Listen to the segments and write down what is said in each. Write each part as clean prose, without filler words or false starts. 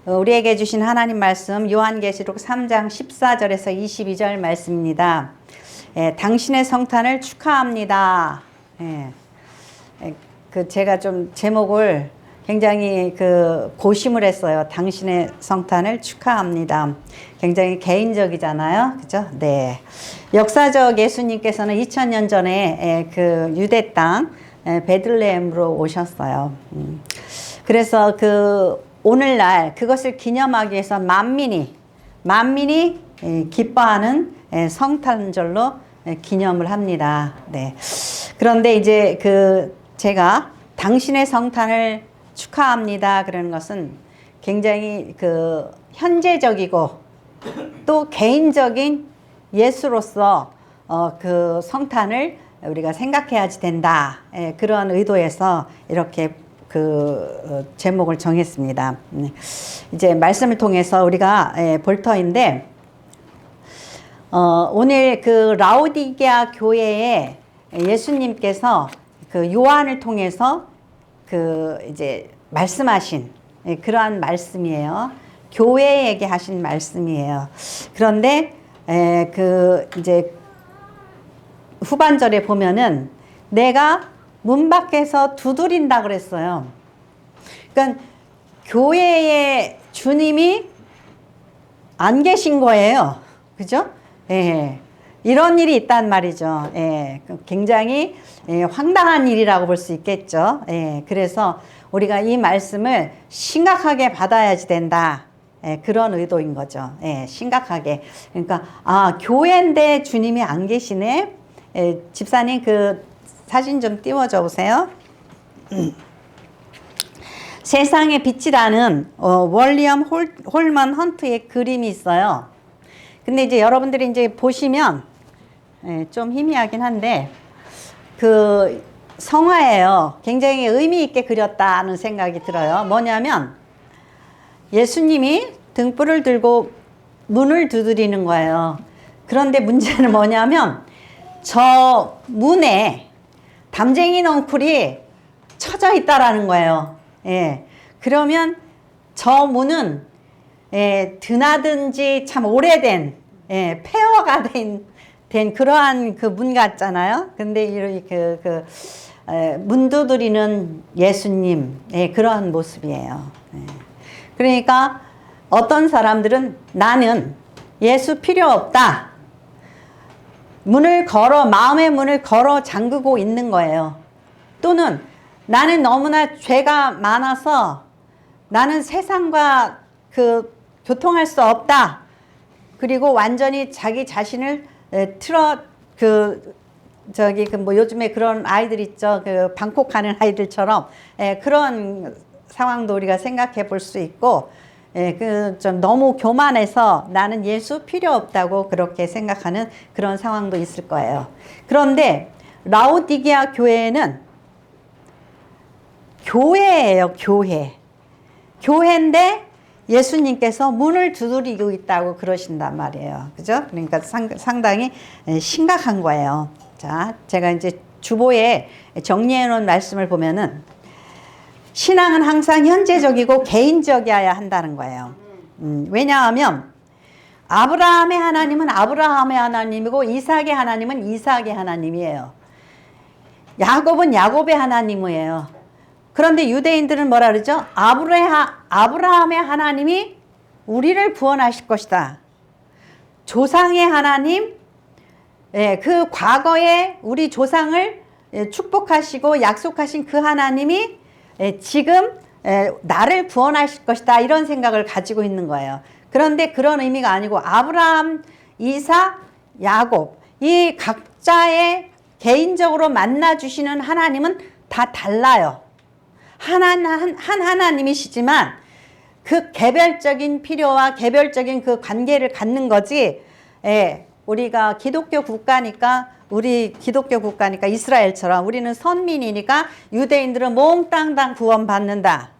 우리에게 주신 하나님 말씀 요한계시록 3장 14절에서 22절 말씀입니다. 당신의 성탄을 축하합니다. 제가 좀 제목을 굉장히 고심을 했어요. 당신의 성탄을 축하합니다. 굉장히 개인적이잖아요. 그죠? 네. 역사적 예수님께서는 2000년 전에 유대 땅 베들레헴으로 오셨어요. 그래서 오늘날 그것을 기념하기 위해서 만민이 기뻐하는 성탄절로 기념을 합니다. 네. 그런데 이제 제가 당신의 성탄을 축하합니다. 그러는 것은 굉장히 현재적이고 또 개인적인 예수로서 성탄을 우리가 생각해야지 된다. 그런 의도에서 이렇게 제목을 정했습니다. 이제 말씀을 통해서 우리가 볼 터인데, 오늘 라오디게아 교회에 예수님께서 요한을 통해서 이제 말씀하신 그러한 말씀이에요. 교회에게 하신 말씀이에요. 그런데 이제 후반절에 보면은 내가 문 밖에서 두드린다 그랬어요. 그러니까 교회에 주님이 안 계신 거예요. 그죠? 예. 이런 일이 있단 말이죠. 예. 굉장히 황당한 일이라고 볼 수 있겠죠. 예. 그래서 우리가 이 말씀을 심각하게 받아야지 된다. 예. 그런 의도인 거죠. 예. 심각하게. 그러니까 교회인데 주님이 안 계시네. 예. 집사님 사진 좀 띄워줘 보세요. 세상의 빛이라는 월리엄 홀먼 헌트의 그림이 있어요. 근데 이제 여러분들이 이제 보시면 좀 희미하긴 한데 성화예요. 굉장히 의미 있게 그렸다는 생각이 들어요. 뭐냐면 예수님이 등불을 들고 문을 두드리는 거예요. 그런데 문제는 뭐냐면 저 문에 담쟁이 넝쿨이 쳐져 있다라는 거예요. 예. 그러면 저 문은 드나든 지 참 오래된 폐허가 된 그러한 문 같잖아요. 근데 이렇게 문 두드리는 예수님 그러한 모습이에요. 그러니까 어떤 사람들은 나는 예수 필요 없다. 마음의 문을 걸어 잠그고 있는 거예요. 또는 나는 너무나 죄가 많아서 나는 세상과 교통할 수 없다. 그리고 완전히 자기 자신을 요즘에 그런 아이들 있죠. 방콕하는 아이들처럼 그런 상황도 우리가 생각해 볼 수 있고, 좀 너무 교만해서 나는 예수 필요 없다고 그렇게 생각하는 그런 상황도 있을 거예요. 그런데 라오디게아 교회는 교회예요. 교회인데 예수님께서 문을 두드리고 있다고 그러신단 말이에요. 그죠? 그러니까 상당히 심각한 거예요. 자, 제가 이제 주보에 정리해 놓은 말씀을 보면은 신앙은 항상 현재적이고 개인적이어야 한다는 거예요. 왜냐하면 아브라함의 하나님은 아브라함의 하나님이고 이삭의 하나님은 이삭의 하나님이에요. 야곱은 야곱의 하나님이에요. 그런데 유대인들은 뭐라 그러죠? 아브라함의 하나님이 우리를 구원하실 것이다. 조상의 하나님, 그 과거에 우리 조상을 축복하시고 약속하신 그 하나님이 지금 나를 구원하실 것이다. 이런 생각을 가지고 있는 거예요. 그런데 그런 의미가 아니고 아브라함, 이삭, 야곱 이 각자의 개인적으로 만나주시는 하나님은 다 달라요. 한 하나님이시지만 그 개별적인 필요와 개별적인 그 관계를 갖는 거지. 우리가 기독교 국가니까 이스라엘처럼 우리는 선민이니까 유대인들은 몽땅 구원받는다.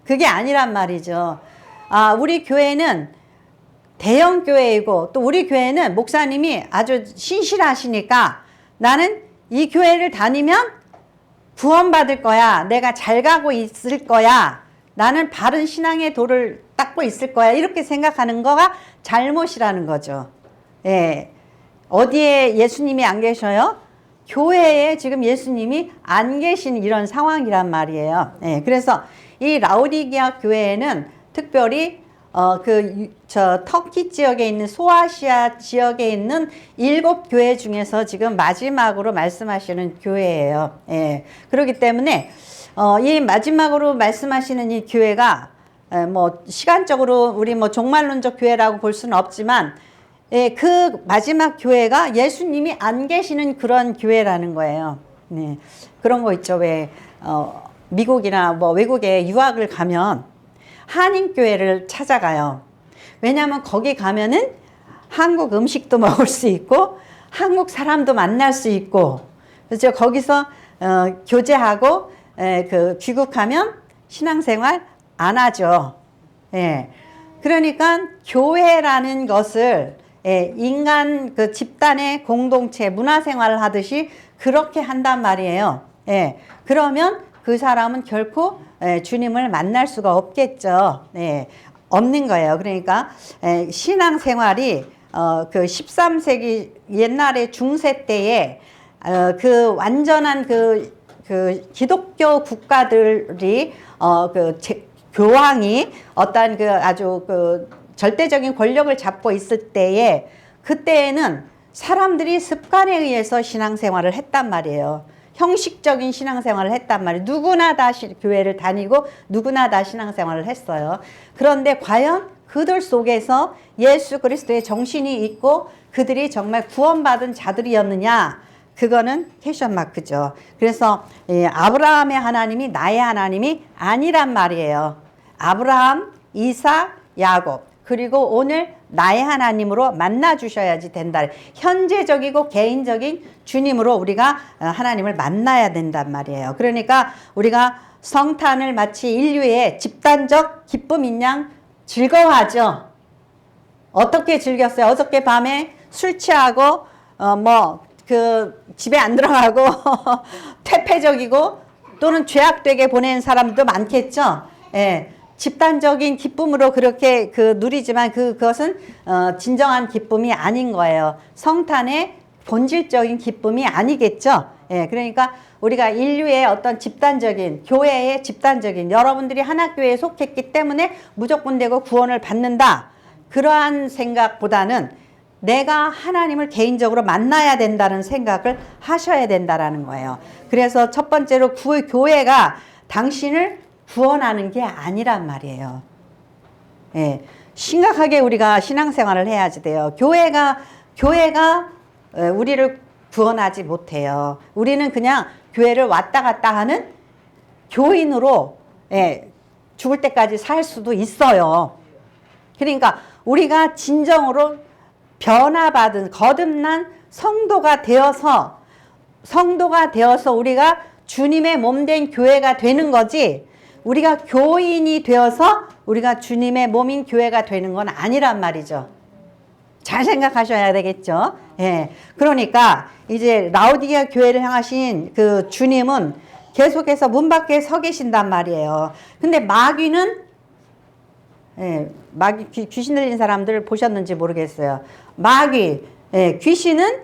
그게 아니란 말이죠. 우리 교회는 대형 교회이고 또 우리 교회는 목사님이 아주 신실하시니까 나는 이 교회를 다니면 구원받을 거야. 내가 잘 가고 있을 거야. 나는 바른 신앙의 도를 닦고 있을 거야. 이렇게 생각하는 거가 잘못이라는 거죠. 예. 어디에 예수님이 안 계셔요? 교회에 지금 예수님이 안 계신 이런 상황이란 말이에요. 예. 그래서 이 라오디게아 교회에는 특별히 터키 지역에 있는 소아시아 지역에 있는 7교회 중에서 지금 마지막으로 말씀하시는 교회예요. 예. 그렇기 때문에 이 마지막으로 말씀하시는 이 교회가 뭐 시간적으로 우리 뭐 종말론적 교회라고 볼 수는 없지만 그 마지막 교회가 예수님이 안 계시는 그런 교회라는 거예요. 네. 그런 거 있죠. 왜 미국이나 뭐 외국에 유학을 가면 한인교회를 찾아가요. 왜냐하면 거기 가면은 한국 음식도 먹을 수 있고 한국 사람도 만날 수 있고 그래서 거기서 교제하고 귀국하면 신앙생활 안 하죠. 예. 그러니까 교회라는 것을 인간 그 집단의 공동체 문화생활을 하듯이 그렇게 한단 말이에요. 예. 그러면 그 사람은 결코 주님을 만날 수가 없겠죠. 예. 없는 거예요. 그러니까 신앙생활이 그 13세기 옛날에 중세 때에 그 완전한 그 기독교 국가들이 교황이 어떤 그 아주 그 절대적인 권력을 잡고 있을 때에 그때에는 사람들이 습관에 의해서 신앙생활을 했단 말이에요. 형식적인 신앙생활을 했단 말이에요. 누구나 다 교회를 다니고 누구나 다 신앙생활을 했어요. 그런데 과연 그들 속에서 예수 그리스도의 정신이 있고 그들이 정말 구원받은 자들이었느냐? 그거는 퀘션 마크죠. 그래서 아브라함의 하나님이 나의 하나님이 아니란 말이에요. 아브라함, 이삭, 야곱 그리고 오늘 나의 하나님으로 만나 주셔야지 된다. 현재적이고 개인적인 주님으로 우리가 하나님을 만나야 된단 말이에요. 그러니까 우리가 성탄을 마치 인류의 집단적 기쁨인 양 즐거워하죠. 어떻게 즐겼어요? 어저께 밤에 술 취하고 집에 안 들어가고 퇴폐적이고 또는 죄악되게 보낸 사람도 많겠죠. 예. 집단적인 기쁨으로 그렇게 누리지만 그것은 진정한 기쁨이 아닌 거예요. 성탄의 본질적인 기쁨이 아니겠죠. 예. 그러니까 우리가 인류의 어떤 집단적인 교회의 집단적인 여러분들이 하나교회에 속했기 때문에 무조건 되고 구원을 받는다. 그러한 생각보다는 내가 하나님을 개인적으로 만나야 된다는 생각을 하셔야 된다라는 거예요. 그래서 첫 번째로 교회가 당신을 구원하는 게 아니란 말이에요. 예, 심각하게 우리가 신앙생활을 해야지 돼요. 교회가 우리를 구원하지 못해요. 우리는 그냥 교회를 왔다 갔다 하는 교인으로 죽을 때까지 살 수도 있어요. 그러니까 우리가 진정으로 변화받은 거듭난 성도가 되어서 우리가 주님의 몸된 교회가 되는 거지 우리가 교인이 되어서 우리가 주님의 몸인 교회가 되는 건 아니란 말이죠. 잘 생각하셔야 되겠죠. 예. 그러니까 이제 라오디게아 교회를 향하신 그 주님은 계속해서 문 밖에 서 계신단 말이에요. 근데 마귀는 귀신 들린 사람들 보셨는지 모르겠어요. 귀신은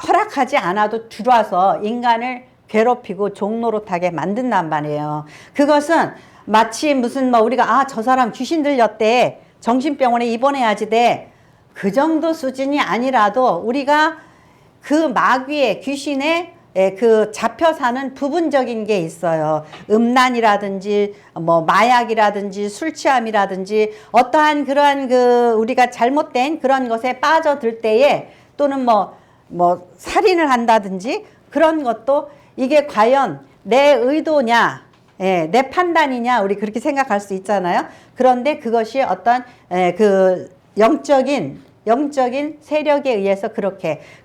허락하지 않아도 들어와서 인간을 괴롭히고 종노릇하게 만든단 말이에요. 그것은 마치 무슨 우리가 저 사람 귀신 들렸대 정신병원에 입원해야지 돼 그 정도 수준이 아니라도 우리가 그 마귀의 귀신의 잡혀 사는 부분적인 게 있어요. 음란이라든지 마약이라든지 술 취함이라든지 어떠한 그러한 우리가 잘못된 그런 것에 빠져들 때에 또는 살인을 한다든지 그런 것도 이게 과연 내 의도냐 내 판단이냐 우리 그렇게 생각할 수 있잖아요. 그런데 그것이 어떤 영적인 세력에 의해서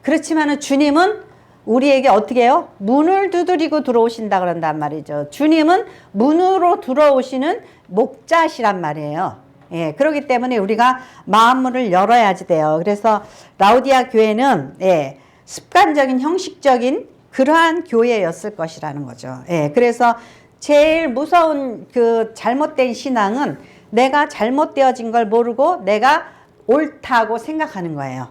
그렇지만은 주님은 우리에게 어떻게 해요? 문을 두드리고 들어오신다 그런단 말이죠. 주님은 문으로 들어오시는 목자시란 말이에요. 예, 그렇기 때문에 우리가 마음문을 열어야지 돼요. 그래서 라오디게아 교회는 습관적인 형식적인 그러한 교회였을 것이라는 거죠. 예, 그래서 제일 무서운 잘못된 신앙은 내가 잘못되어진 걸 모르고 내가 옳다고 생각하는 거예요.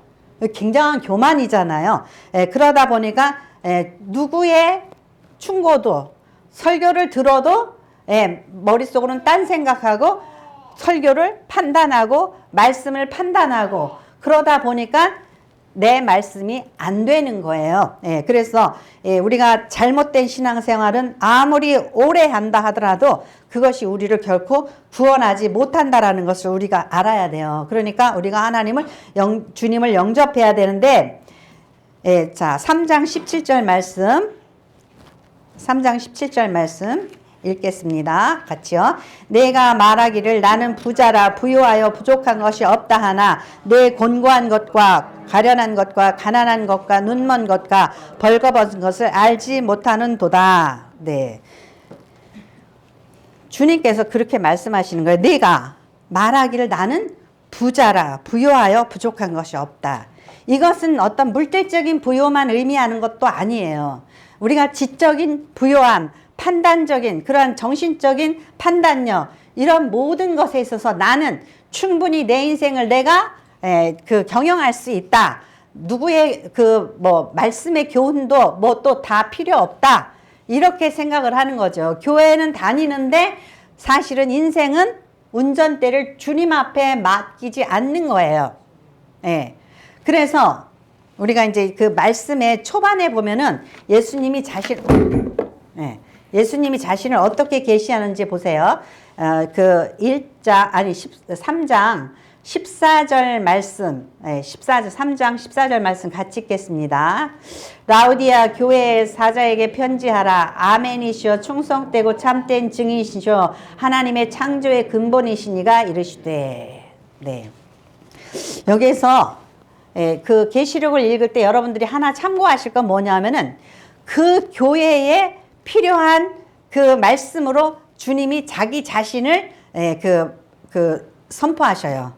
굉장한 교만이잖아요. 그러다 보니까 누구의 충고도 설교를 들어도 머릿속으로는 딴 생각하고 설교를 판단하고 말씀을 판단하고 그러다 보니까 내 말씀이 안 되는 거예요. 그래서 우리가 잘못된 신앙생활은 아무리 오래 한다 하더라도 그것이 우리를 결코 구원하지 못한다라는 것을 우리가 알아야 돼요. 그러니까 우리가 하나님을 주님을 영접해야 되는데 자 3장 17절 말씀 3장 17절 말씀 읽겠습니다. 같이요. 내가 말하기를 나는 부자라 부유하여 부족한 것이 없다 하나 내 곤고한 것과 가련한 것과 가난한 것과 눈먼 것과 벌거벗은 것을 알지 못하는 도다. 네. 주님께서 그렇게 말씀하시는 거예요. 내가 말하기를 나는 부자라 부유하여 부족한 것이 없다. 이것은 어떤 물질적인 부유만 의미하는 것도 아니에요. 우리가 지적인 부유함, 판단적인 그러한 정신적인 판단력 이런 모든 것에 있어서 나는 충분히 내 인생을 내가 경영할 수 있다. 누구의 말씀의 교훈도 뭐 또 다 필요 없다. 이렇게 생각을 하는 거죠. 교회는 다니는데 사실은 인생은 운전대를 주님 앞에 맡기지 않는 거예요. 그래서 우리가 이제 그 말씀의 초반에 보면은 예수님이 자신을 어떻게 계시하는지 보세요. 3장 14절 말씀, 3장 14절 말씀 같이 읽겠습니다. 라우디아 교회의 사자에게 편지하라. 아멘이시오. 충성되고 참된 증인이시오. 하나님의 창조의 근본이시니가 이르시되. 네. 여기서 그 계시록을 읽을 때 여러분들이 하나 참고하실 건 뭐냐면은 그 교회에 필요한 그 말씀으로 주님이 자기 자신을 선포하셔요.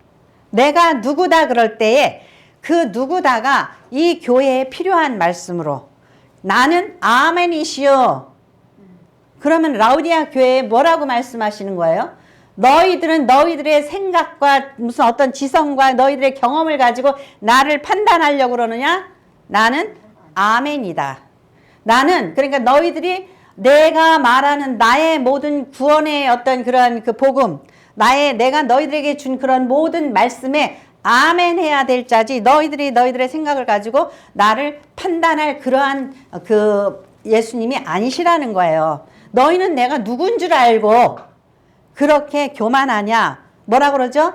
내가 누구다 그럴 때에 그 누구다가 이 교회에 필요한 말씀으로 나는 아멘이시오. 그러면 라우디아 교회에 뭐라고 말씀하시는 거예요? 너희들은 너희들의 생각과 무슨 어떤 지성과 너희들의 경험을 가지고 나를 판단하려고 그러느냐? 나는 아멘이다. 나는 그러니까 너희들이 내가 말하는 나의 모든 구원의 어떤 그런 그 복음, 내가 너희들에게 준 그런 모든 말씀에 아멘 해야 될 자지 너희들이 너희들의 생각을 가지고 나를 판단할 그러한 그 예수님이 아니시라는 거예요. 너희는 내가 누군 줄 알고 그렇게 교만하냐? 뭐라 그러죠?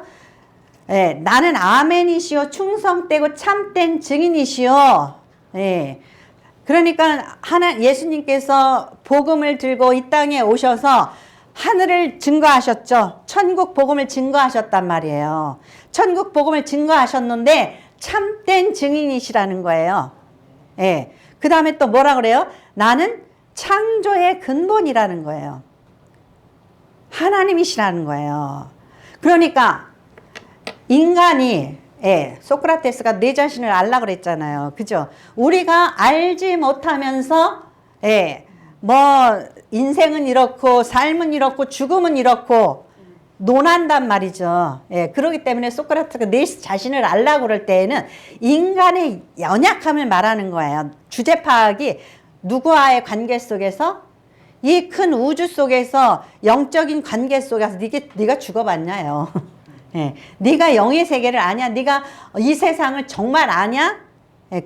나는 아멘이시오. 충성되고 참된 증인이시오. 그러니까 예수님께서 복음을 들고 이 땅에 오셔서 하늘을 증거하셨죠. 천국 복음을 증거하셨단 말이에요. 천국 복음을 증거하셨는데 참된 증인이시라는 거예요. 그 다음에 또 뭐라 그래요? 나는 창조의 근본이라는 거예요. 하나님이시라는 거예요. 그러니까 인간이 소크라테스가 내 자신을 알라 그랬잖아요. 그죠? 우리가 알지 못하면서 인생은 이렇고 삶은 이렇고 죽음은 이렇고 논한단 말이죠. 그렇기 때문에 소크라테스가 내 자신을 알라고 그럴 때에는 인간의 연약함을 말하는 거예요. 주제 파악이 누구와의 관계 속에서 이 큰 우주 속에서 영적인 관계 속에서 네가 죽어봤냐요. 네가 영의 세계를 아냐? 네가 이 세상을 정말 아냐?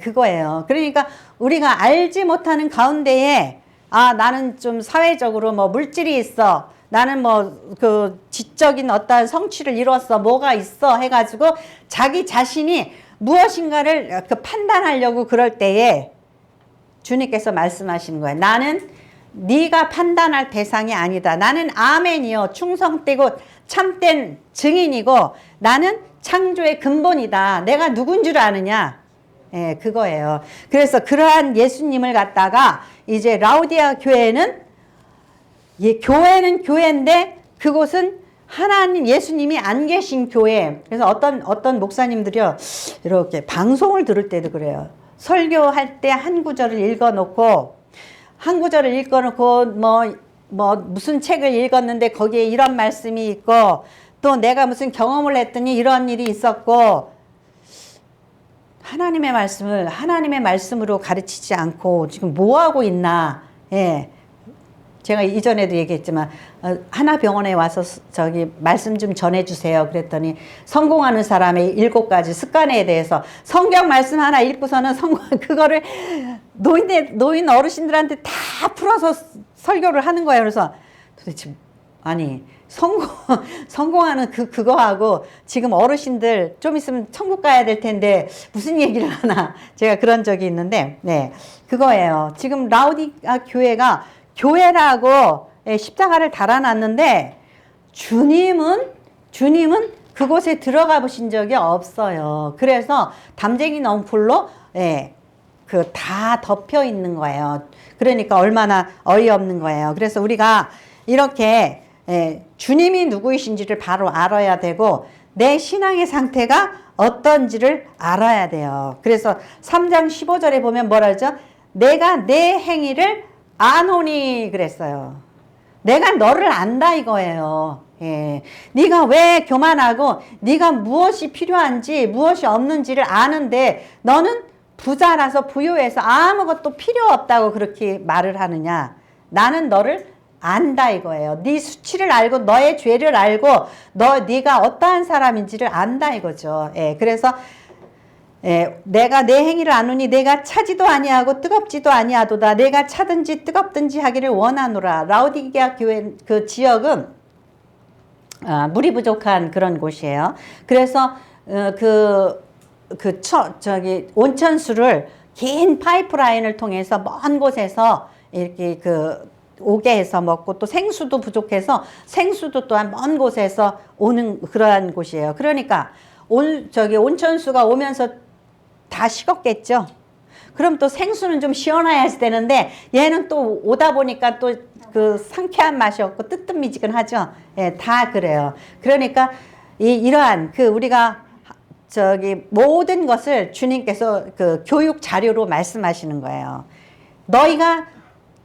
그거예요. 그러니까 우리가 알지 못하는 가운데에 나는 좀 사회적으로 물질이 있어. 나는 그 지적인 어떤 성취를 이뤘어. 뭐가 있어. 해가지고 자기 자신이 무엇인가를 판단하려고 그럴 때에 주님께서 말씀하시는 거예요. 나는 네가 판단할 대상이 아니다. 나는 아멘이요. 충성되고 참된 증인이고 나는 창조의 근본이다. 내가 누군 줄 아느냐? 그거예요. 그래서 그러한 예수님을 갖다가 이제 라우디아 교회는 교회는 교회인데 그곳은 하나님 예수님이 안 계신 교회. 그래서 어떤 목사님들이요 이렇게 방송을 들을 때도 그래요. 설교할 때 한 구절을 읽어놓고 무슨 책을 읽었는데 거기에 이런 말씀이 있고 또 내가 무슨 경험을 했더니 이런 일이 있었고, 하나님의 말씀으로 가르치지 않고 지금 뭐 하고 있나. 예. 제가 이전에도 얘기했지만 하나 병원에 와서 저기 말씀 좀 전해주세요. 그랬더니 성공하는 사람의 7가지 습관에 대해서 성경 말씀 하나 읽고서는 그거를 노인 어르신들한테 다 풀어서 설교를 하는 거예요. 그래서 도대체 아니 성공하는 그거하고 지금 어르신들 좀 있으면 천국 가야 될 텐데 무슨 얘기를 하나. 제가 그런 적이 있는데, 네, 그거예요. 지금 라우디가 교회가 교회라고 십자가를 달아놨는데 주님은 그곳에 들어가 보신 적이 없어요. 그래서 담쟁이 넝풀로 그 다 덮여 있는 거예요. 그러니까 얼마나 어이없는 거예요. 그래서 우리가 이렇게 주님이 누구이신지를 바로 알아야 되고 내 신앙의 상태가 어떤지를 알아야 돼요. 그래서 3장 15절에 보면 뭐라 하죠? 내가 내 행위를 아노니 그랬어요. 내가 너를 안다 이거예요. 예. 네가 왜 교만하고 네가 무엇이 필요한지 무엇이 없는지를 아는데 너는 부자라서 부유해서 아무것도 필요 없다고 그렇게 말을 하느냐. 나는 너를 안다 이거예요. 네 수치를 알고 너의 죄를 알고 네가 어떠한 사람인지를 안다 이거죠. 예. 그래서 내가 내 행위를 아노니 내가 차지도 아니하고 뜨겁지도 아니하도다. 내가 차든지 뜨겁든지 하기를 원하노라. 라우디게아 교회 그 지역은 물이 부족한 그런 곳이에요. 그래서 저기 온천수를 긴 파이프라인을 통해서 먼 곳에서 이렇게 오게 해서 먹고 또 생수도 부족해서 생수도 또한 먼 곳에서 오는 그러한 곳이에요. 그러니까 온천수가 오면서 다 식었겠죠. 그럼 또 생수는 좀 시원해야지 되는데 얘는 또 오다 보니까 또 그 상쾌한 맛이 없고 뜨뜻미지근하죠. 예, 다 그래요. 그러니까 이러한 우리가 모든 것을 주님께서 교육 자료로 말씀하시는 거예요. 너희가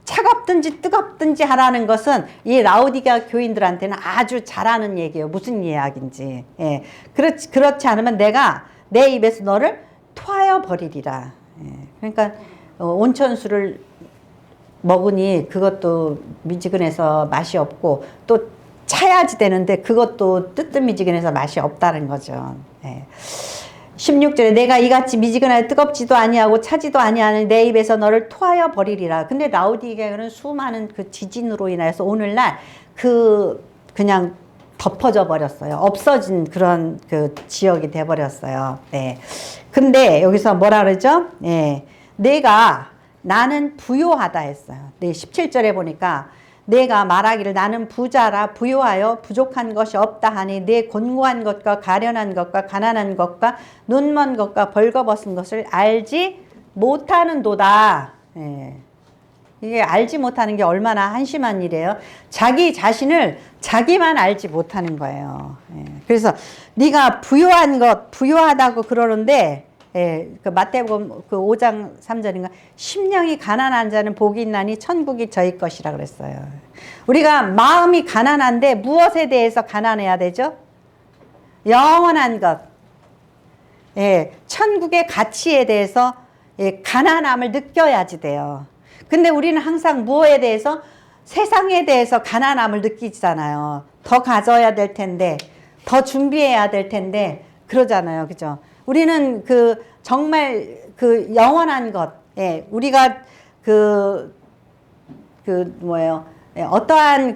차갑든지 뜨겁든지 하라는 것은 이 라우디게아 교인들한테는 아주 잘하는 얘기예요. 무슨 이야기인지. 예. 그렇지 않으면 내가 내 입에서 너를 토하여 버리리라. 예. 그러니까 온천수를 먹으니 그것도 미지근해서 맛이 없고 또 차야지 되는데 그것도 뜨뜻미지근해서 맛이 없다는 거죠. 예. 16절에 내가 이같이 미지근하여 뜨겁지도 아니하고 차지도 아니하는 내 입에서 너를 토하여 버리리라. 근데 라우디게아는 수많은 그 지진으로 인해서 오늘날 그냥 덮어져 버렸어요. 없어진 그런 지역이 돼 버렸어요. 네. 근데 여기서 뭐라 그러죠? 나는 부요하다 했어요. 네, 17절에 보니까 내가 말하기를 나는 부자라 부요하여 부족한 것이 없다 하니 내 곤고한 것과 가련한 것과 가난한 것과 눈먼 것과 벌거벗은 것을 알지 못하는도다. 예. 이게 알지 못하는 게 얼마나 한심한 일이에요. 자기 자신을 자기만 알지 못하는 거예요. 예. 그래서 네가 부요하다고 그러는데 마태복음 5장 3절인가 심령이 가난한 자는 복이 있나니 천국이 저희 것이라 그랬어요. 우리가 마음이 가난한데 무엇에 대해서 가난해야 되죠? 영원한 것, 천국의 가치에 대해서 가난함을 느껴야지 돼요. 근데 우리는 항상 무엇에 대해서? 세상에 대해서 가난함을 느끼잖아요. 더 가져야 될 텐데, 더 준비해야 될 텐데, 그러잖아요. 그죠? 우리는 정말 영원한 것, 우리가 어떠한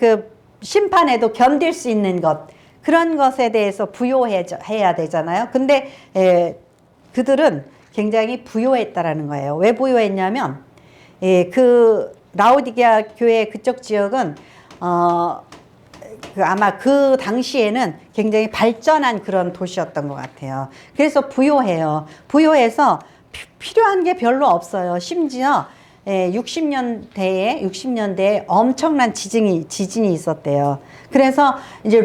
심판에도 견딜 수 있는 것, 그런 것에 대해서 부요해야 되잖아요. 근데 그들은 굉장히 부요했다라는 거예요. 왜 부요했냐면, 라우디게아 교회 그쪽 지역은 아마 그 당시에는 굉장히 발전한 그런 도시였던 것 같아요. 그래서 부요해요. 부요해서 필요한 게 별로 없어요. 심지어 60년대에 엄청난 지진이 있었대요. 그래서 이제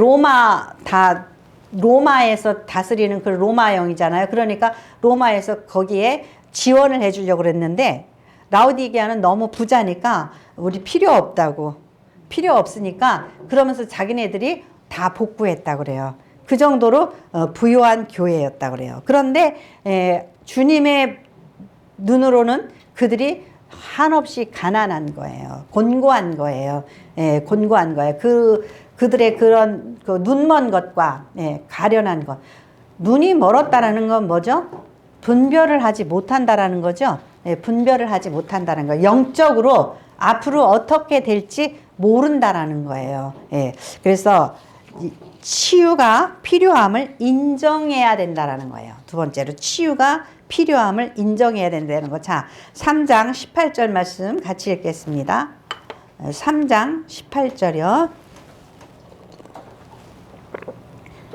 로마에서 다스리는 그 로마형이잖아요. 그러니까 로마에서 거기에 지원을 해주려고 그랬는데 라우디게아는 너무 부자니까 우리 필요 없으니까 그러면서 자기네들이 다 복구했다고 그래요. 그 정도로 부유한 교회였다 그래요. 그런데 주님의 눈으로는 그들이 한없이 가난한 거예요. 곤고한 거예요. 곤고한 거예요. 그들의 그런 그 눈먼 것과 가련한 것. 눈이 멀었다라는 건 뭐죠? 분별을 하지 못한다라는 거죠. 분별을 하지 못한다는 거예요. 영적으로 앞으로 어떻게 될지 모른다라는 거예요. 그래서 치유가 필요함을 인정해야 된다라는 거예요. 두 번째로 치유가 필요함을 인정해야 된다는 거. 자, 3장 18절 말씀 같이 읽겠습니다. 3장 18절이요.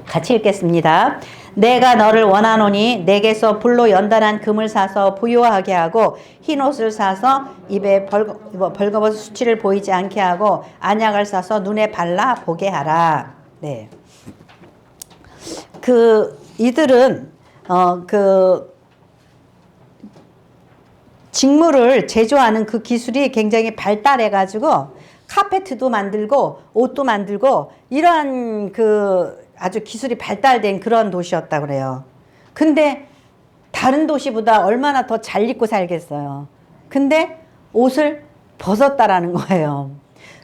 같이 읽겠습니다. 내가 너를 원하노니 내게서 불로 연단한 금을 사서 부유하게 하고 흰옷을 사서 입에 벌거벗은 수치를 보이지 않게 하고 안약을 사서 눈에 발라 보게 하라. 네. 이들은 직물을 제조하는 그 기술이 굉장히 발달해 가지고 카페트도 만들고 옷도 만들고 이러한 아주 기술이 발달된 그런 도시였다 그래요. 근데 다른 도시보다 얼마나 더 잘 입고 살겠어요. 근데 옷을 벗었다라는 거예요.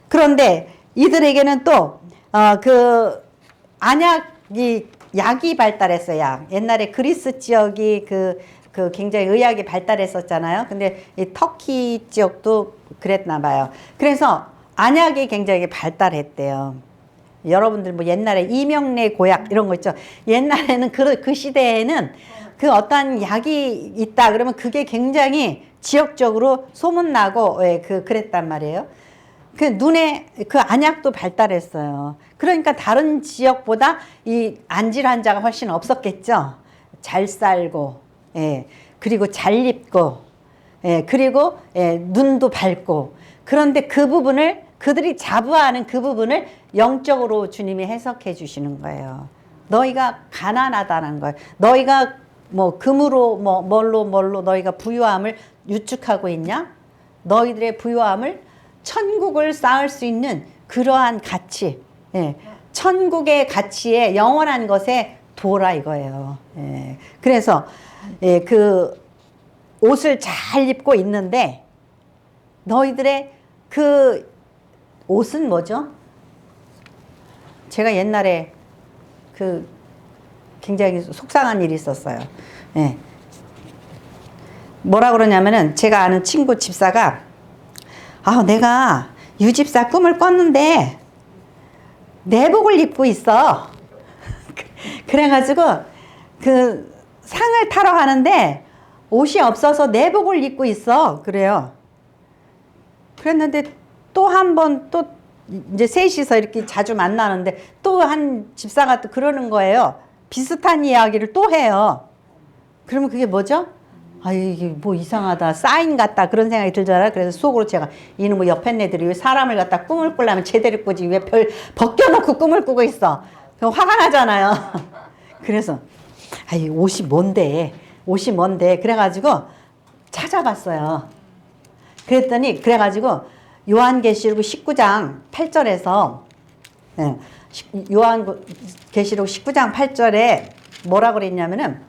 그런데 이들에게는 또 약이 발달했어요. 약. 옛날에 그리스 지역이 굉장히 의학이 발달했었잖아요. 근데 이 터키 지역도 그랬나 봐요. 그래서 안약이 굉장히 발달했대요. 여러분들 뭐 옛날에 이명래 고약 이런 거 있죠. 옛날에는 그 시대에는 그 어떤 약이 있다 그러면 그게 굉장히 지역적으로 소문나고 그랬단 말이에요. 그 눈에 그 안약도 발달했어요. 그러니까 다른 지역보다 이 안질 환자가 훨씬 없었겠죠. 잘 살고, 그리고 잘 입고, 그리고 눈도 밝고. 그런데 그 부분을 그들이 자부하는 그 부분을 영적으로 주님이 해석해 주시는 거예요. 너희가 가난하다는 거예요. 너희가 뭐 금으로 뭘로 너희가 부유함을 유축하고 있냐? 너희들의 부유함을 천국을 쌓을 수 있는 그러한 가치, 천국의 가치에 영원한 것에 도라 이거예요. 그래서 그 옷을 잘 입고 있는데 너희들의 그 옷은 뭐죠? 제가 옛날에 굉장히 속상한 일이 있었어요. 뭐라 그러냐면은 제가 아는 친구 집사가 내가 유집사 꿈을 꿨는데 내복을 입고 있어. 그래가지고 그 상을 타러 가는데 옷이 없어서 내복을 입고 있어. 그래요. 그랬는데 또 한 번 또 이제 셋이서 이렇게 자주 만나는데 또 한 집사가 또 그러는 거예요. 비슷한 이야기를 또 해요. 그러면 그게 뭐죠? 이게 뭐 이상하다. 사인 같다. 그런 생각이 들잖아요. 그래서 속으로 제가 이놈의 옆에 애들이 왜 사람을 갖다 꿈을 꾸려면 제대로 꾸지 왜 벗겨놓고 꿈을 꾸고 있어. 그럼 화가 나잖아요. 그래서 옷이 뭔데? 그래가지고 찾아봤어요. 그래가지고 요한계시록 19장 8절에서 요한계시록 19장 8절에 뭐라 그랬냐면은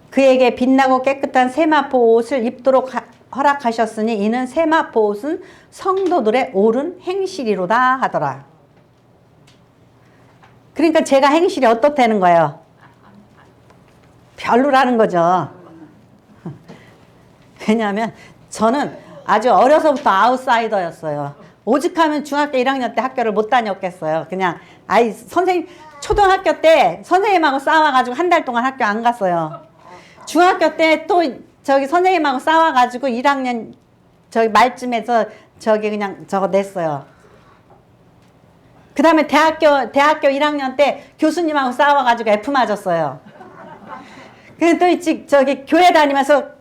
그에게 빛나고 깨끗한 세마포 옷을 입도록 허락하셨으니 이는 세마포 옷은 성도들의 옳은 행실이로다 하더라. 그러니까 제가 행실이 어떻다는 거예요? 별로라는 거죠. 왜냐하면 저는 아주 어려서부터 아웃사이더였어요. 오죽하면 중학교 1학년 때 학교를 못 다녔겠어요. 그냥 초등학교 때 선생님하고 싸워가지고 한 달 동안 학교 안 갔어요. 중학교 때 또 선생님하고 싸워가지고 1학년 말쯤에서 그냥 저거 냈어요. 그 다음에 대학교 1학년 때 교수님하고 싸워가지고 F 맞았어요. 근데 또 교회 다니면서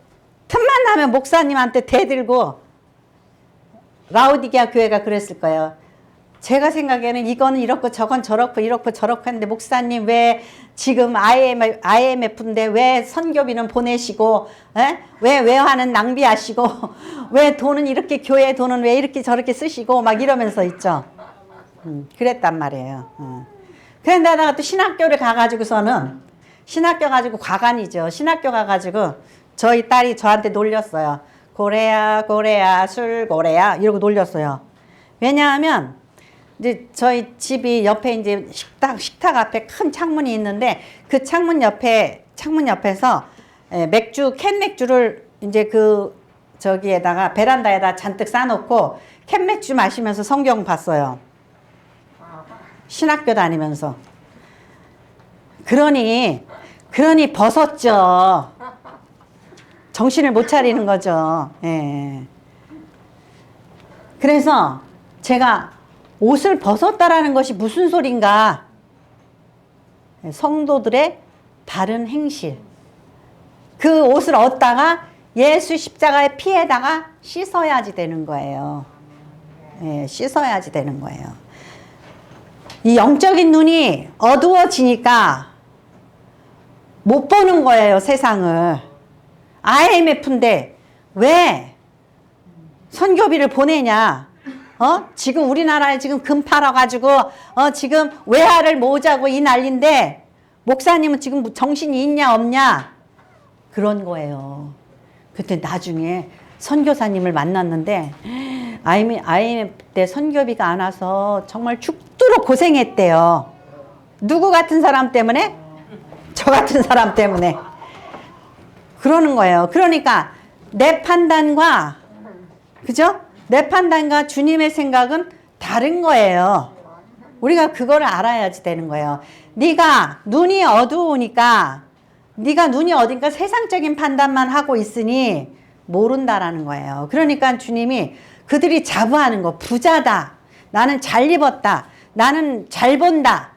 틈만 나면 목사님한테 대들고 라우디게아 교회가 그랬을 거예요. 제가 생각에는 이거는 이렇고 저건 저렇고 이렇고 저렇고 했는데 목사님 왜 지금 IMF인데 왜 선교비는 보내시고 왜 외화는 낭비하시고 왜 돈은 이렇게 교회 돈은 왜 이렇게 저렇게 쓰시고 막 이러면서 있죠. 그랬단 말이에요. 그런데다가 또 신학교를 가가지고서는, 신학교 가지고 과간이죠. 신학교 가가지고 저희 딸이 저한테 놀렸어요. 고래야 고래야 술고래야 이러고 놀렸어요. 왜냐하면 이제 저희 집이 옆에 이제 식탁 앞에 큰 창문이 있는데 그 창문 옆에서 맥주 캔 맥주를 이제 그 저기에다가 베란다에다 잔뜩 싸놓고 캔 맥주 마시면서 성경 봤어요. 신학교 다니면서. 그러니 벗었죠. 정신을 못 차리는 거죠. 예. 그래서 제가 옷을 벗었다라는 것이 무슨 소린가? 성도들의 바른 행실. 그 옷을 얻다가 예수 십자가의 피에다가 씻어야지 되는 거예요. 예, 씻어야지 되는 거예요. 이 영적인 눈이 어두워지니까 못 보는 거예요, 세상을. IMF인데 왜 선교비를 보내냐? 지금 우리나라에 지금 금 팔아가지고 지금 외화를 모으자고 이 난리인데 목사님은 지금 정신이 있냐 없냐? 그런 거예요. 그때 나중에 선교사님을 만났는데 IMF 때 선교비가 안 와서 정말 죽도록 고생했대요. 누구 같은 사람 때문에? 저 같은 사람 때문에. 그러는 거예요. 그러니까 내 판단과, 그죠? 내 판단과 주님의 생각은 다른 거예요. 우리가 그거를 알아야지 되는 거예요. 네가 눈이 어두우니까 세상적인 판단만 하고 있으니 모른다라는 거예요. 그러니까 주님이 그들이 자부하는 거, 부자다, 나는 잘 입었다, 나는 잘 본다,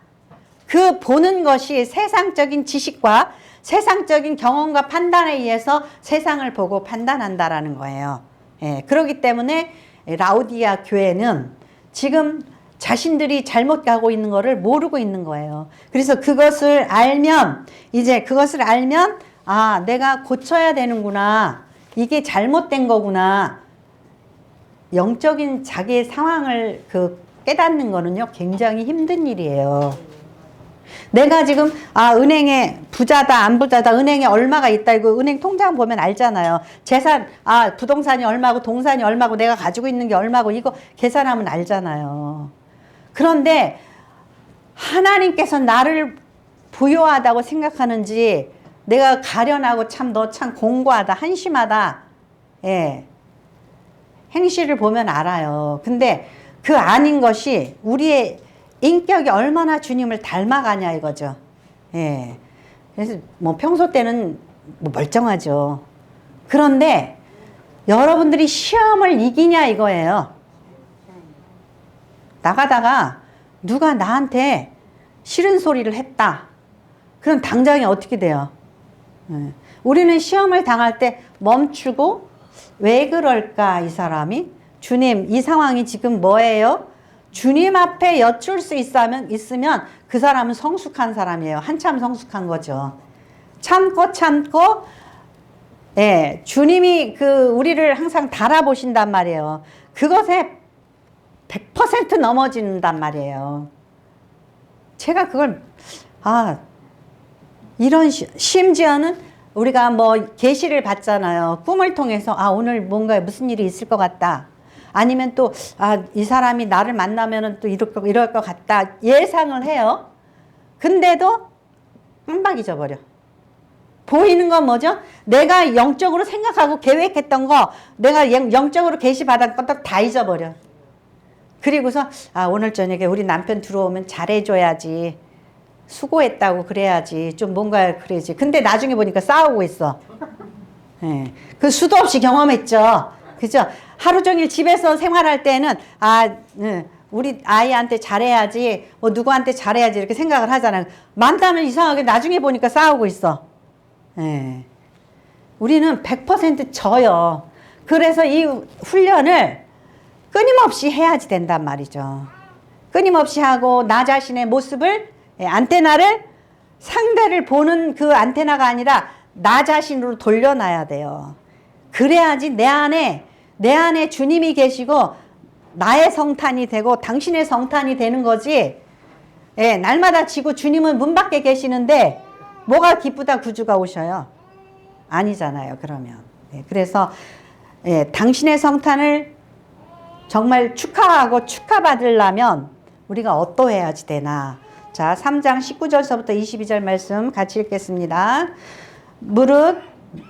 그 보는 것이 세상적인 지식과 세상적인 경험과 판단에 의해서 세상을 보고 판단한다라는 거예요. 예, 그렇기 때문에 라오디아 교회는 지금 자신들이 잘못 가고 있는 거를 모르고 있는 거예요. 그래서 그것을 알면 아, 내가 고쳐야 되는구나, 이게 잘못된 거구나. 영적인 자기의 상황을 깨닫는 거는요, 굉장히 힘든 일이에요. 내가 지금 은행에 부자다 안 부자다, 은행에 얼마가 있다, 이거 은행 통장 보면 알잖아요. 재산, 부동산이 얼마고 동산이 얼마고 내가 가지고 있는 게 얼마고 이거 계산하면 알잖아요. 그런데 하나님께서 나를 부요하다고 생각하는지, 내가 가련하고 너 참 공고하다, 한심하다, 예, 행실을 보면 알아요. 근데 그 아닌 것이 우리의 인격이 얼마나 주님을 닮아가냐 이거죠. 예. 그래서 뭐 평소 때는 뭐 멀쩡하죠. 그런데 여러분들이 시험을 이기냐 이거예요. 나가다가 누가 나한테 싫은 소리를 했다. 그럼 당장에 어떻게 돼요? 예. 우리는 시험을 당할 때 멈추고, 왜 그럴까 이 사람이? 주님, 이 상황이 지금 뭐예요? 주님 앞에 여쭐 수 있으면 그 사람은 성숙한 사람이에요. 한참 성숙한 거죠. 참고, 예, 주님이 우리를 항상 달아보신단 말이에요. 그것에 100% 넘어진단 말이에요. 제가 그걸, 심지어는 우리가 뭐 계시를 받잖아요. 꿈을 통해서 오늘 뭔가 무슨 일이 있을 것 같다. 아니면 또 이 사람이 나를 만나면은 또 이럴 것 같다. 예상을 해요. 근데도 깜빡 잊어버려. 보이는 건 뭐죠? 내가 영적으로 생각하고 계획했던 거, 내가 영적으로 계시받은 것도 다 잊어버려. 그리고서 오늘 저녁에 우리 남편 들어오면 잘해줘야지, 수고했다고 그래야지, 좀 뭔가 그래야지. 근데 나중에 보니까 싸우고 있어. 예. 그 수도 없이 경험했죠. 그죠? 하루 종일 집에서 생활할 때는 우리 아이한테 잘해야지, 뭐 누구한테 잘해야지 이렇게 생각을 하잖아요. 만나면 이상하게 나중에 보니까 싸우고 있어. 예. 우리는 100% 져요. 그래서 이 훈련을 끊임없이 해야지 된단 말이죠. 끊임없이 하고, 나 자신의 모습을, 안테나를, 상대를 보는 그 안테나가 아니라 나 자신으로 돌려놔야 돼요. 그래야지 내 안에 주님이 계시고 나의 성탄이 되고 당신의 성탄이 되는 거지. 예, 날마다 지고 주님은 문 밖에 계시는데 뭐가 기쁘다 구주가 오셔요? 아니잖아요. 그러면. 예, 그래서 예, 당신의 성탄을 정말 축하하고 축하받으려면 우리가 어떠해야지 되나. 자, 3장 19절서부터 22절 말씀 같이 읽겠습니다. 무릇,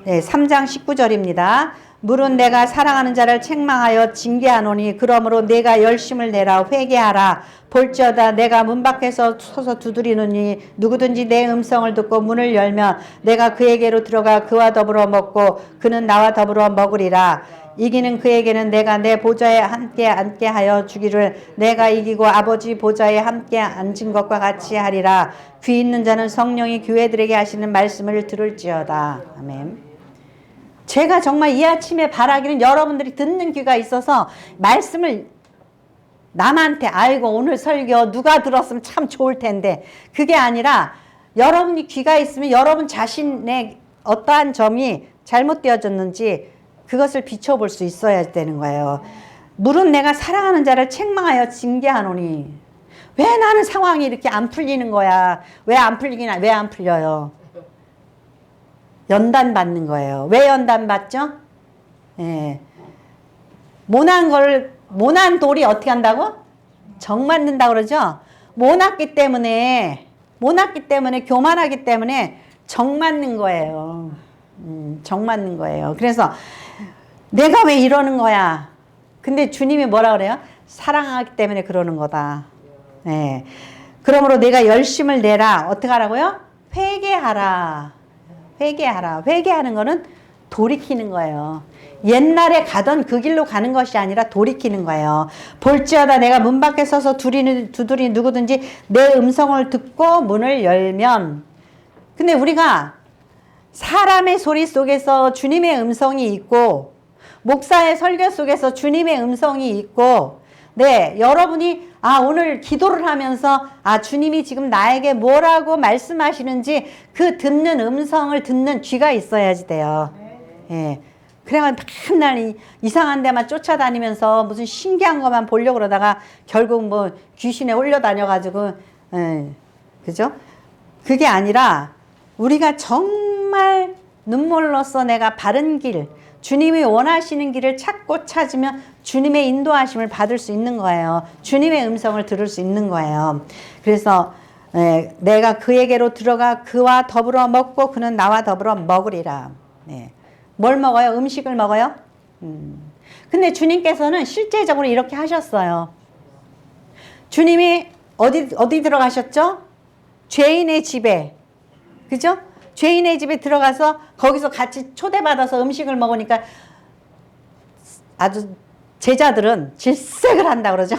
네, 3장 19절입니다. 무릇 내가 사랑하는 자를 책망하여 징계하노니 그러므로 내가 열심을 내라 회개하라. 볼지어다 내가 문 밖에서 서서 두드리노니 누구든지 내 음성을 듣고 문을 열면 내가 그에게로 들어가 그와 더불어 먹고 그는 나와 더불어 먹으리라. 이기는 그에게는 내가 내 보좌에 함께 앉게 하여 주기를 내가 이기고 아버지 보좌에 함께 앉은 것과 같이 하리라. 귀 있는 자는 성령이 교회들에게 하시는 말씀을 들을지어다. 아멘. 제가 정말 이 아침에 바라기는 여러분들이 듣는 귀가 있어서 말씀을 남한테 아이고 오늘 설교 누가 들었으면 참 좋을 텐데 그게 아니라 여러분이 귀가 있으면 여러분 자신의 어떠한 점이 잘못되어졌는지 그것을 비춰볼 수 있어야 되는 거예요. 물은 내가 사랑하는 자를 책망하여 징계하노니 왜 나는 상황이 이렇게 안 풀리는 거야? 왜 안 풀리긴 왜 안 풀려요? 연단 받는 거예요. 왜 연단 받죠? 예. 모난 돌이 어떻게 한다고? 정 맞는다 그러죠? 모났기 때문에 교만하기 때문에 정 맞는 거예요. 정 맞는 거예요. 그래서 내가 왜 이러는 거야? 근데 주님이 뭐라 그래요? 사랑하기 때문에 그러는 거다. 예. 그러므로 내가 열심을 내라. 어떻게 하라고요? 회개하라. 회개하라. 회개하는 거는 돌이키는 거예요. 옛날에 가던 그 길로 가는 것이 아니라 돌이키는 거예요. 볼지어다 내가 문 밖에 서서 두드리 누구든지 내 음성을 듣고 문을 열면. 근데 우리가 사람의 소리 속에서 주님의 음성이 있고 목사의 설교 속에서 주님의 음성이 있고 네, 여러분이 오늘 기도를 하면서 주님이 지금 나에게 뭐라고 말씀하시는지 그 듣는 음성을 듣는 귀가 있어야지 돼요. 예. 그래가 맨날 이상한 데만 쫓아다니면서 무슨 신기한 것만 보려고 그러다가 결국 뭐 귀신에 홀려다녀가지고 그죠? 그게 아니라 우리가 정말 눈물로써 내가 바른 길 주님이 원하시는 길을 찾고 찾으면 주님의 인도하심을 받을 수 있는 거예요. 주님의 음성을 들을 수 있는 거예요. 그래서 내가 그에게로 들어가 그와 더불어 먹고 그는 나와 더불어 먹으리라. 네. 뭘 먹어요? 음식을 먹어요? 근데 주님께서는 실제적으로 이렇게 하셨어요. 주님이 어디 들어가셨죠? 죄인의 집에. 그죠? 죄인의 집에 들어가서 거기서 같이 초대받아서 음식을 먹으니까 아주 제자들은 질색을 한다 그러죠.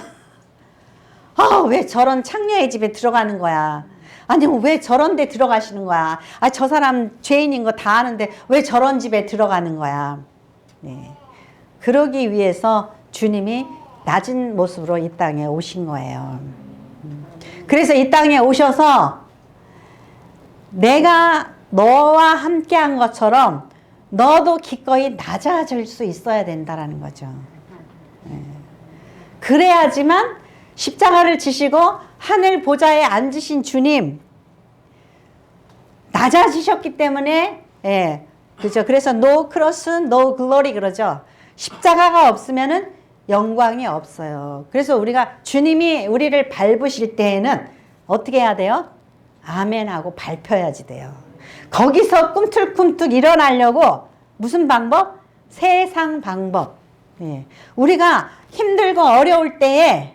왜 저런 창녀의 집에 들어가는 거야? 아니면 왜 저런 데 들어가시는 거야? 저 사람 죄인인 거 다 아는데 왜 저런 집에 들어가는 거야? 네. 그러기 위해서 주님이 낮은 모습으로 이 땅에 오신 거예요. 그래서 이 땅에 오셔서 내가 너와 함께한 것처럼 너도 기꺼이 낮아질 수 있어야 된다라는 거죠. 그래야지만 십자가를 지시고 하늘 보좌에 앉으신 주님 낮아지셨기 때문에 그죠? 그래서 no cross, no glory 그러죠. 십자가가 없으면은 영광이 없어요. 그래서 우리가 주님이 우리를 밟으실 때에는 어떻게 해야 돼요? 아멘 하고 밟혀야지 돼요. 거기서 꿈틀꿈틀 일어나려고 무슨 방법? 세상 방법. 우리가 힘들고 어려울 때에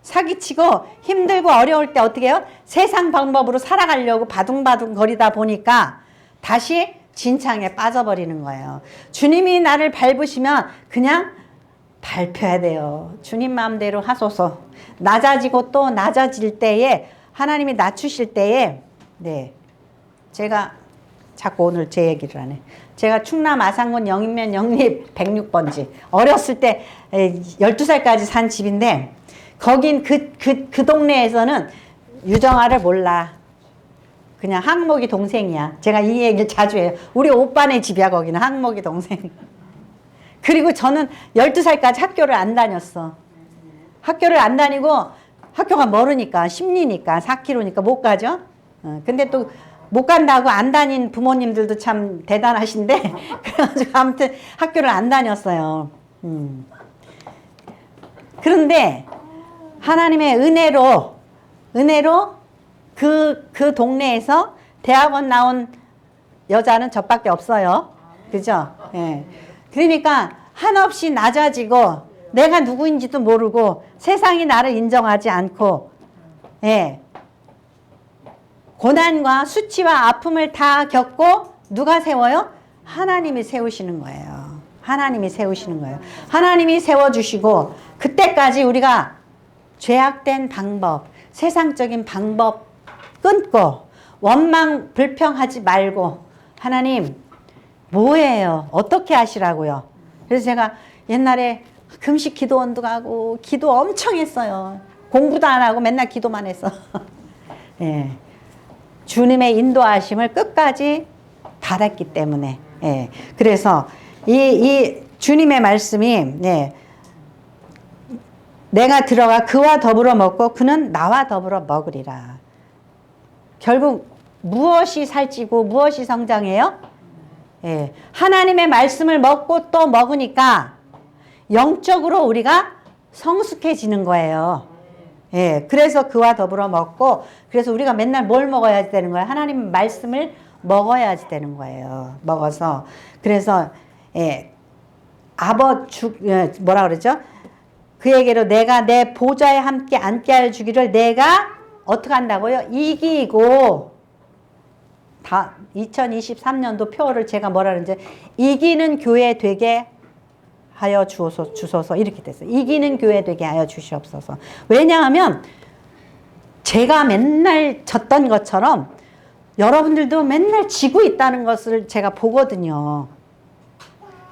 사기치고 힘들고 어려울 때 어떻게 해요? 세상 방법으로 살아가려고 바둥바둥 거리다 보니까 다시 진창에 빠져버리는 거예요. 주님이 나를 밟으시면 그냥 밟혀야 돼요. 주님 마음대로 하소서. 낮아지고 또 낮아질 때에 하나님이 낮추실 때에 제가 자꾸 오늘 제 얘기를 하네. 제가 충남 아산군 영인면 영립 106번지 어렸을 때 12살까지 산 집인데 거긴 그 동네에서는 유정아를 몰라. 그냥 항목이 동생이야. 제가 이 얘기를 자주 해요. 우리 오빠네 집이야 거기는 항목이 동생. 그리고 저는 12살까지 학교를 안 다녔어. 학교를 안 다니고 학교가 멀으니까 10리니까 4km니까 못 가죠. 근데 또 못 간다고 안 다닌 부모님들도 참 대단하신데 그래가지고 아무튼 학교를 안 다녔어요. 그런데 하나님의 은혜로 그 동네에서 대학원 나온 여자는 저밖에 없어요. 그죠? 예. 그러니까 한없이 낮아지고 내가 누구인지도 모르고 세상이 나를 인정하지 않고, 예. 고난과 수치와 아픔을 다 겪고 누가 세워요? 하나님이 세우시는 거예요. 하나님이 세우시는 거예요. 하나님이 세워주시고 그때까지 우리가 죄악된 방법, 세상적인 방법 끊고 원망 불평하지 말고 하나님 뭐예요? 어떻게 하시라고요? 그래서 제가 옛날에 금식 기도원도 가고 기도 엄청 했어요. 공부도 안 하고 맨날 기도만 했어. 예. 주님의 인도하심을 끝까지 받았기 때문에. 예. 그래서 이 주님의 말씀이, 예. 내가 들어가 그와 더불어 먹고 그는 나와 더불어 먹으리라. 결국 무엇이 살찌고 무엇이 성장해요? 예. 하나님의 말씀을 먹고 또 먹으니까 영적으로 우리가 성숙해지는 거예요. 예. 그래서 그와 더불어 먹고, 그래서 우리가 맨날 뭘 먹어야 되는 거예요? 하나님 말씀을 먹어야 되는 거예요. 먹어서. 그래서, 예. 뭐라 그러죠? 그에게로 내가 내 보좌에 함께 앉게 하여 주기를 내가 어떻게 한다고요? 이기고, 2023년도 표를 제가 뭐라 그러는지, 이기는 교회 되게 하여 주소서 이렇게 됐어요. 이기는 교회 되게 하여 주시옵소서. 왜냐하면 제가 맨날 졌던 것처럼 여러분들도 맨날 지고 있다는 것을 제가 보거든요.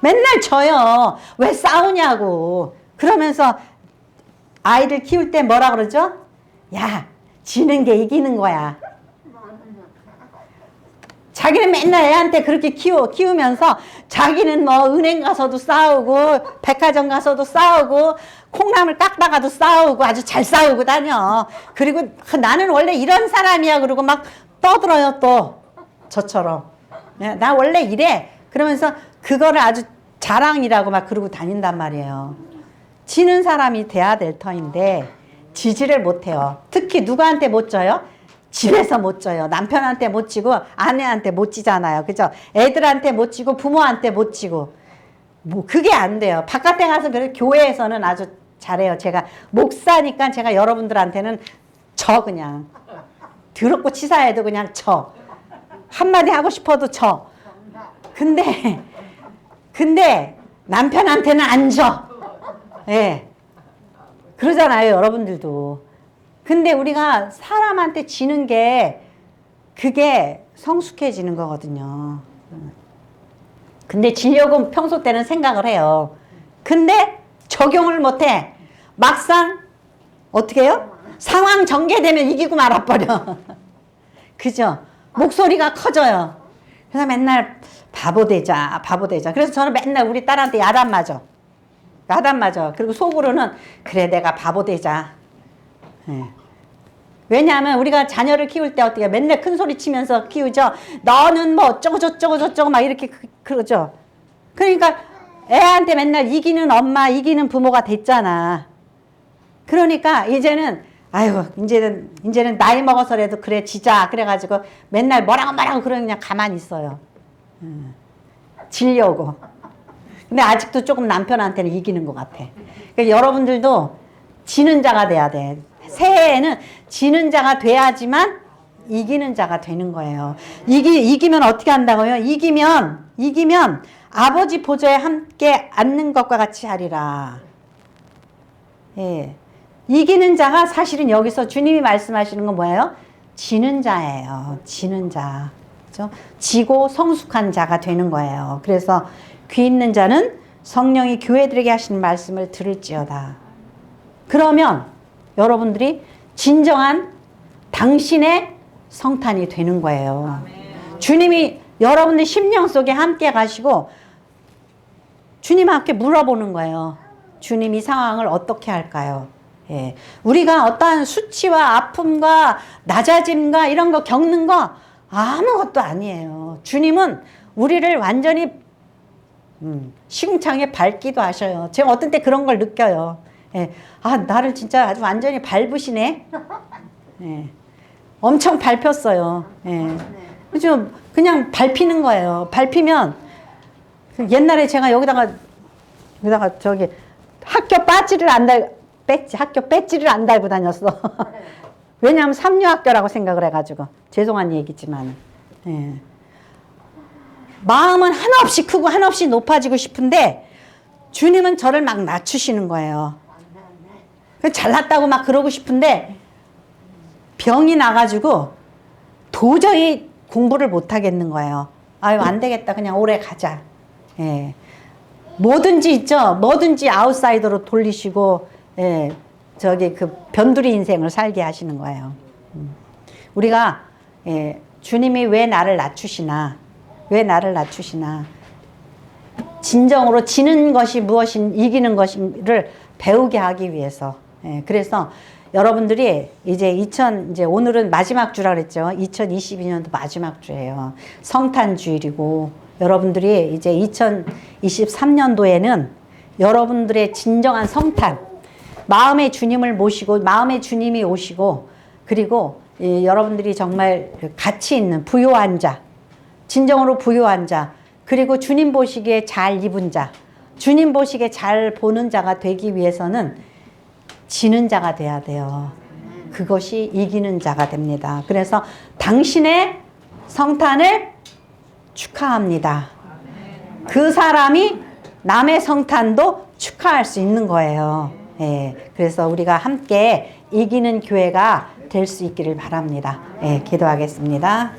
맨날 져요. 왜 싸우냐고. 그러면서 아이들 키울 때 뭐라 그러죠? 야, 지는 게 이기는 거야. 자기는 맨날 애한테 그렇게 키우면서 자기는 뭐 은행 가서도 싸우고 백화점 가서도 싸우고 콩나물 깎다가도 싸우고 아주 잘 싸우고 다녀. 그리고 나는 원래 이런 사람이야 그러고 막 떠들어요 또 저처럼. 나 원래 이래. 그러면서 그거를 아주 자랑이라고 막 그러고 다닌단 말이에요. 지는 사람이 돼야 될 터인데 지지를 못해요. 특히 누구한테 못 져요? 집에서 못 져요. 남편한테 못 지고 아내한테 못 지잖아요. 그죠? 애들한테 못 지고 부모한테 못 지고. 뭐 그게 안 돼요. 바깥에 가서 그래도 교회에서는 아주 잘해요. 제가 목사니까 제가 여러분들한테는 그냥 더럽고 치사해도 그냥 한마디 하고 싶어도 근데 남편한테는 안 져. 예. 그러잖아요, 여러분들도. 근데 우리가 사람한테 지는 게 그게 성숙해지는 거거든요. 근데 지려고 평소 때는 생각을 해요. 근데 적용을 못해. 막상 어떻게 해요? 상황 전개되면 이기고 말아버려. 그죠? 목소리가 커져요. 그래서 맨날 바보 되자. 그래서 저는 맨날 우리 딸한테 야단 맞아. 그리고 속으로는 그래 내가 바보 되자. 네. 왜냐하면 우리가 자녀를 키울 때 어떻게 맨날 큰 소리 치면서 키우죠. 너는 뭐 어쩌고 저쩌고 막 이렇게 그러죠. 그러니까 애한테 맨날 이기는 엄마, 이기는 부모가 됐잖아. 그러니까 이제는 이제는 나이 먹어서라도 그래 지자. 그래가지고 맨날 뭐라고 그러면 그냥 가만히 있어요. 지려고. 근데 아직도 조금 남편한테는 이기는 것 같아. 그러니까 여러분들도 지는 자가 돼야 돼. 새해에는 지는 자가 돼야지만 이기는 자가 되는 거예요. 이기면 어떻게 한다고요? 이기면 아버지 보좌에 함께 앉는 것과 같이 하리라. 예. 이기는 자가 사실은 여기서 주님이 말씀하시는 건 뭐예요? 지는 자예요. 지는 자. 그렇죠? 지고 성숙한 자가 되는 거예요. 그래서 귀 있는 자는 성령이 교회들에게 하시는 말씀을 들을지어다. 그러면 여러분들이 진정한 당신의 성탄이 되는 거예요. 주님이 여러분들 심령 속에 함께 가시고 주님한테 물어보는 거예요. 주님 이 상황을 어떻게 할까요? 예. 우리가 어떠한 수치와 아픔과 낮아짐과 이런 거 겪는 거 아무것도 아니에요. 주님은 우리를 완전히 시궁창에 밟기도 하셔요. 제가 어떤 때 그런 걸 느껴요. 예. 아, 나를 진짜 아주 완전히 밟으시네. 예. 엄청 밟혔어요. 예. 좀 그냥 밟히는 거예요. 밟히면 옛날에 제가 여기다가 저기 학교 배지를 안 달고 다녔어. 왜냐하면 삼류학교라고 생각을 해가지고. 죄송한 얘기지만. 예. 마음은 한없이 크고 한없이 높아지고 싶은데 주님은 저를 막 낮추시는 거예요. 잘났다고 막 그러고 싶은데 병이 나가지고 도저히 공부를 못 하겠는 거예요. 아유, 안 되겠다. 그냥 오래 가자. 예. 뭐든지 있죠. 뭐든지 아웃사이더로 돌리시고, 예. 저기 그 변두리 인생을 살게 하시는 거예요. 우리가, 예. 주님이 왜 나를 낮추시나? 왜 나를 낮추시나? 진정으로 지는 것이 무엇인, 이기는 것인를 배우게 하기 위해서. 예. 그래서 여러분들이 이제 오늘은 마지막 주라 그랬죠. 2022년도 마지막 주예요. 성탄 주일이고 여러분들이 이제 2023년도에는 여러분들의 진정한 성탄, 마음의 주님을 모시고 마음의 주님이 오시고 그리고 여러분들이 정말 가치 있는 부요한 자, 진정으로 부요한 자, 그리고 주님 보시기에 잘 입은 자, 주님 보시기에 잘 보는 자가 되기 위해서는 지는 자가 돼야 돼요. 그것이 이기는 자가 됩니다. 그래서 당신의 성탄을 축하합니다. 그 사람이 남의 성탄도 축하할 수 있는 거예요. 예, 그래서 우리가 함께 이기는 교회가 될 수 있기를 바랍니다. 예, 기도하겠습니다.